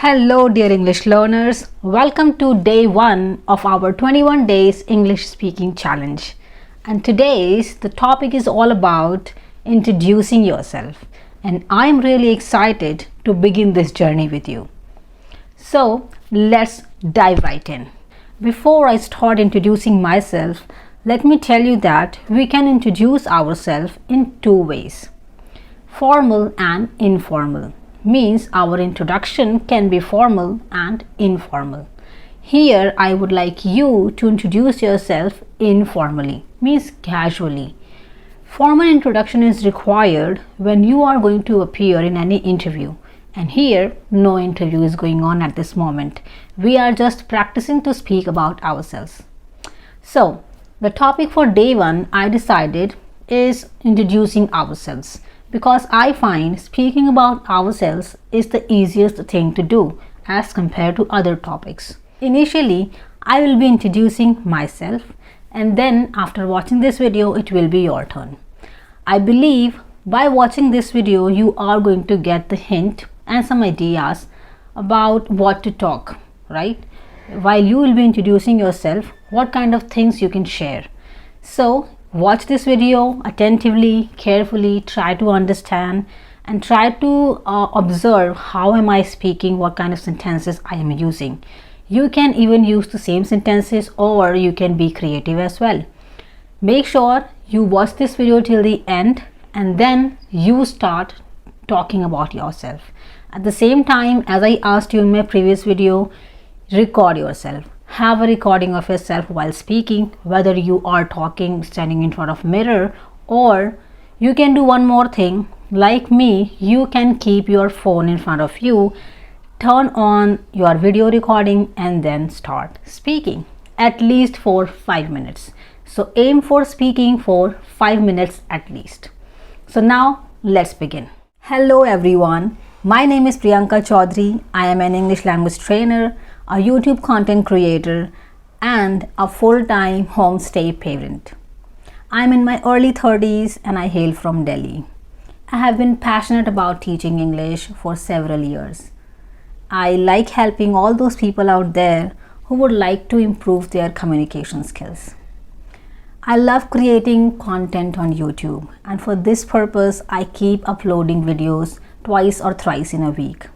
Hello, dear English learners. Welcome to day 1 of our 21 days English speaking challenge. And today's the topic is all about introducing yourself. And I'm really excited to begin this journey with you. So, let's dive right in. Before I start introducing myself, let me tell you that we can introduce ourselves in two ways: formal and informal. Means our introduction can be formal and informal. Here I would like you to introduce yourself informally, means casually. Formal introduction is required when you are going to appear in any interview, and here no interview is going on at this moment. We are just practicing to speak about ourselves. So the topic for day 1 I decided is introducing ourselves, because I find speaking about ourselves is the easiest thing to do as compared to other topics. Initially, I will be introducing myself, and then after watching this video, it will be your turn. I believe by watching this video, you are going to get the hint and some ideas about what to talk, right? While you will be introducing yourself, what kind of things you can share. So watch this video attentively, carefully, try to understand and try to observe how am I speaking, what kind of sentences I am using. You can even use the same sentences, or you can be creative as well. Make sure you watch this video till the end and then you start talking about yourself. At the same time, as I asked you in my previous video, record yourself. Have a recording of yourself while speaking, whether you are talking standing in front of a mirror, or you can do one more thing. Like me, you can keep your phone in front of you, turn on your video recording and then start speaking, at least for 5 minutes. So aim for speaking for 5 minutes at least. So now let's begin. Hello everyone, my name is Priyanka Chaudhary. I am an English language trainer, a YouTube content creator, and a full-time homestay parent. I'm in my early 30s and I hail from Delhi. I have been passionate about teaching English for several years. I like helping all those people out there who would like to improve their communication skills. I love creating content on YouTube, and for this purpose, I keep uploading videos twice or thrice in a week.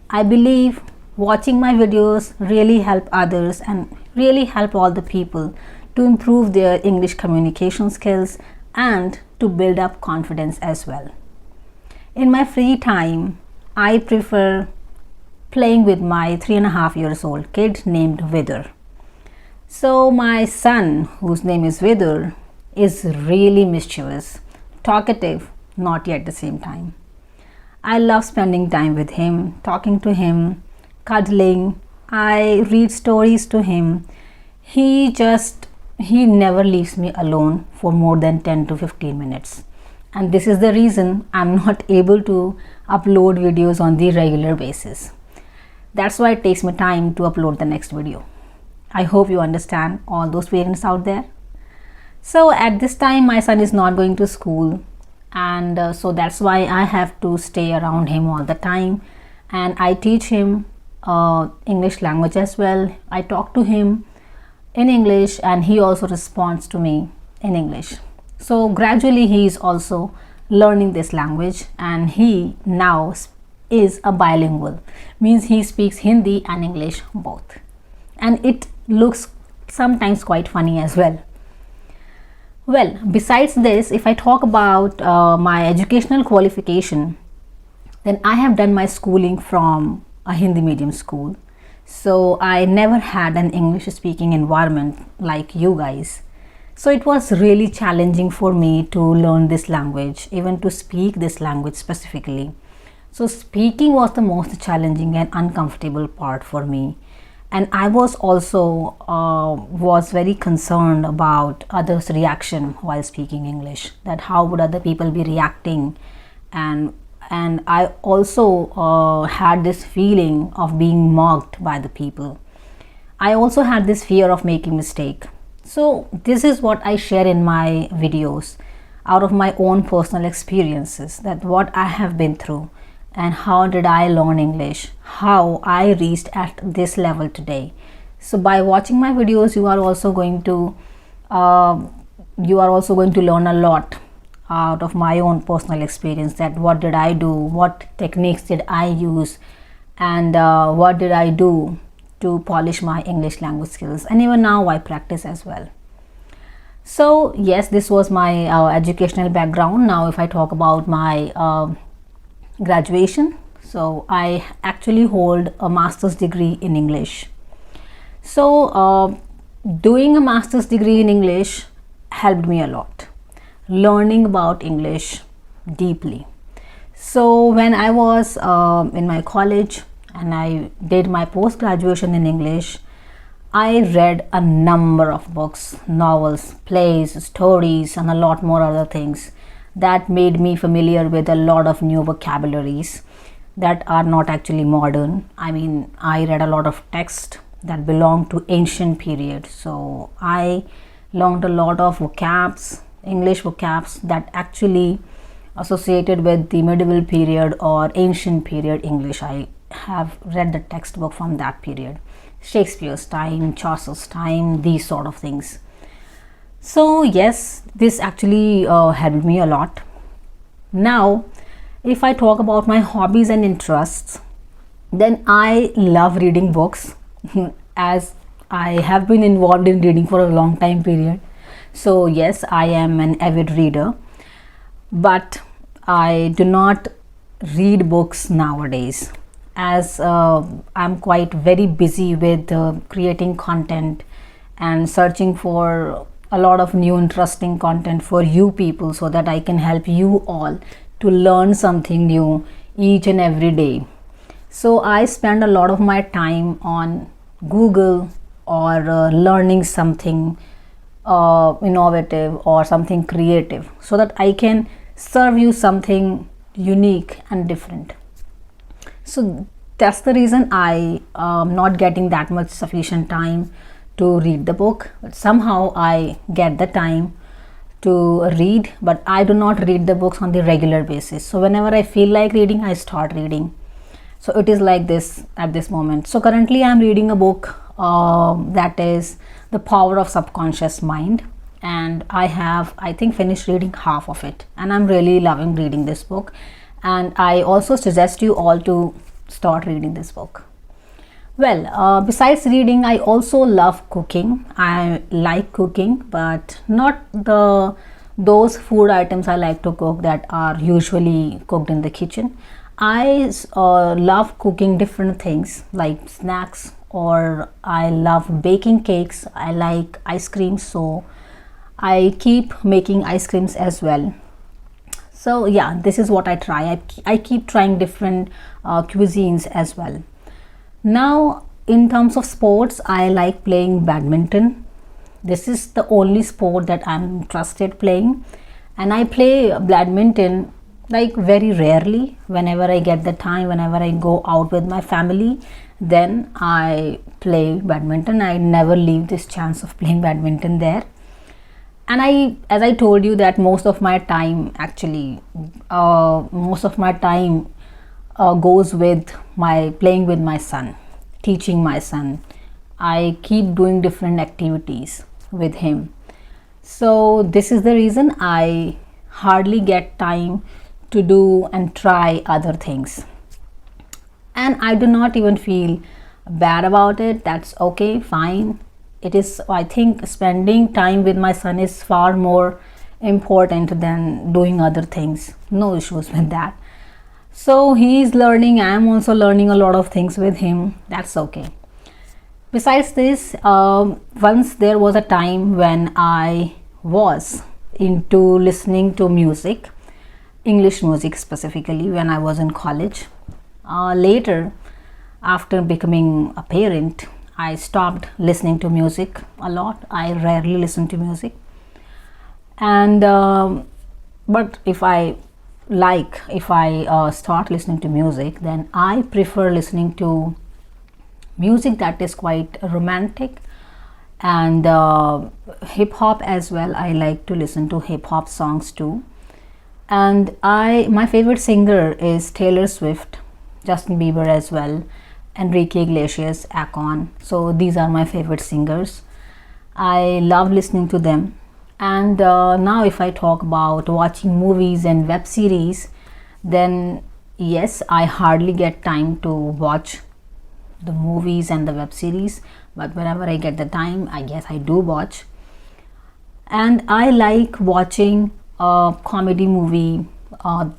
I believe watching my videos really help others and really help all the people to improve their English communication skills and to build up confidence as well. In my free time, I prefer playing with my 3.5 years old kid named Vidar. So my son, whose name is Vidar, is really mischievous, talkative, naughty at the same time. I love spending time with him, talking to him, cuddling. I read stories to him. He never leaves me alone for more than 10 to 15 minutes. And this is the reason I'm not able to upload videos on the regular basis. That's why it takes me time to upload the next video. I hope you understand, all those parents out there. So at this time, my son is not going to school, and so that's why I have to stay around him all the time, and I teach him English language as well. I talk to him in English and he also responds to me in English. So gradually he is also learning this language, and he now is a bilingual, means he speaks Hindi and English both, and it looks sometimes quite funny as well. Well, besides this, if I talk about my educational qualification, then I have done my schooling from a Hindi medium school. So I never had an English speaking environment like you guys. So it was really challenging for me to learn this language, even to speak this language specifically. So speaking was the most challenging and uncomfortable part for me. And I was also was very concerned about others' reaction while speaking English, that how would other people be reacting, and I also had this feeling of being mocked by the people. I also had this fear of making mistake. So this is what I share in my videos out of my own personal experiences, that what I have been through, and how did I learn English, how I reached at this level today. So by watching my videos, you are also going to learn a lot out of my own personal experience, that what did I do, what techniques did I use, and what did I do to polish my English language skills. And even now I practice as well. So yes, this was my educational background. Now if I talk about my graduation, so I actually hold a master's degree in English. So doing a master's degree in English helped me a lot, learning about English deeply. So when I was in my college and I did my post graduation in English, I read a number of books, novels, plays, stories, and a lot more other things that made me familiar with a lot of new vocabularies that are not actually modern. I mean, I read a lot of text that belong to ancient period. So I learned a lot of vocabs, English vocabs that actually associated with the medieval period or ancient period English. I have read the textbook from that period, Shakespeare's time, Chaucer's time, these sort of things. So yes, this actually helped me a lot. Now if I talk about my hobbies and interests, then I love reading books as I have been involved in reading for a long time period. So yes, I am an avid reader, but I do not read books nowadays, as I'm quite very busy with creating content and searching for a lot of new interesting content for you people, so that I can help you all to learn something new each and every day. So I spend a lot of my time on Google or learning something innovative or something creative, so that I can serve you something unique and different. So that's the reason I am not getting that much sufficient time to read the book, but somehow I get the time to read, but I do not read the books on the regular basis. So whenever I feel like reading, I start reading. So it is like this at this moment. So currently I am reading a book that is The Power of Subconscious Mind, and I think finished reading half of it, and I'm really loving reading this book, and I also suggest you all to start reading this book. Well, besides reading, I also love cooking. I like cooking, but not those food items I like to cook that are usually cooked in the kitchen. I love cooking different things like snacks, or I love baking cakes. I like ice cream, so I keep making ice creams as well. So yeah, this is what I try. I keep trying different cuisines as well. Now in terms of sports, I like playing badminton. This is the only sport that I'm interested playing, and I play badminton like very rarely. Whenever I get the time, whenever I go out with my family, then I play badminton. I never leave this chance of playing badminton there. And as I told you, that most of my time goes with my playing with my son, teaching my son. I keep doing different activities with him. So this is the reason I hardly get time to do and try other things. And I do not even feel bad about it. That's okay, fine. It is, I think, spending time with my son is far more important than doing other things. No issues with that. So he is learning, I am also learning a lot of things with him. That's okay. Besides this, once there was a time when I was into listening to music, English music specifically, when I was in college. Later, after becoming a parent, I stopped listening to music a lot. I rarely listen to music. And but if I start listening to music, then I prefer listening to music that is quite romantic, and hip hop as well. I like to listen to hip hop songs too. And my favorite singer is Taylor Swift, Justin Bieber as well, Enrique Iglesias, Akon. So these are my favorite singers. I love listening to them. And now if I talk about watching movies and web series, then yes, I hardly get time to watch the movies and the web series, but whenever I get the time, I guess I do watch. And I like watching a comedy movie,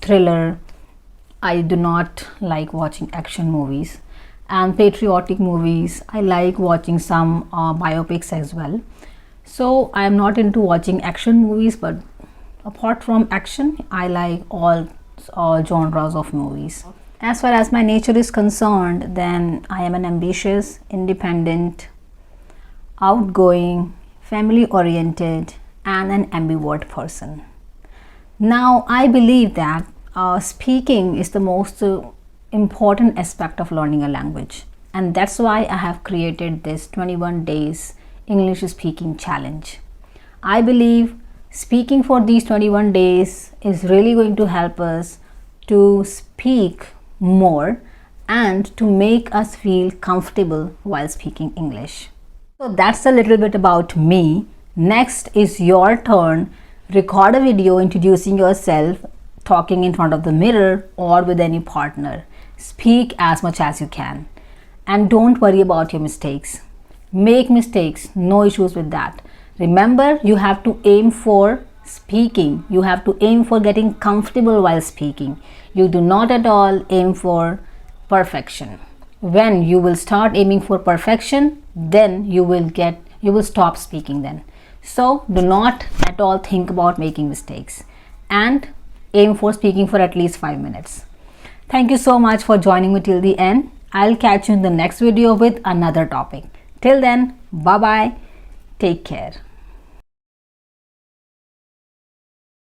thriller. I do not like watching action movies. And patriotic movies, I like watching some biopics as well. So I am not into watching action movies, but apart from action, I like all genres of movies. As far as my nature is concerned, then I am an ambitious, independent, outgoing, family oriented, and an ambivert person. Now I believe that speaking is the most important aspect of learning a language, and that's why I have created this 21 days English speaking challenge. I believe speaking for these 21 days is really going to help us to speak more and to make us feel comfortable while speaking English. So that's a little bit about me. Next is your turn. Record a video introducing yourself, talking in front of the mirror or with any partner. Speak as much as you can. And don't worry about your mistakes. Make mistakes, no issues with that. Remember, you have to aim for speaking. You have to aim for getting comfortable while speaking. You do not at all aim for perfection. When you will start aiming for perfection, then you will stop speaking then. So do not at all think about making mistakes and aim for speaking for at least 5 minutes. Thank you so much for joining me till the end. I'll catch you in the next video with another topic. Till then, bye bye. Take care.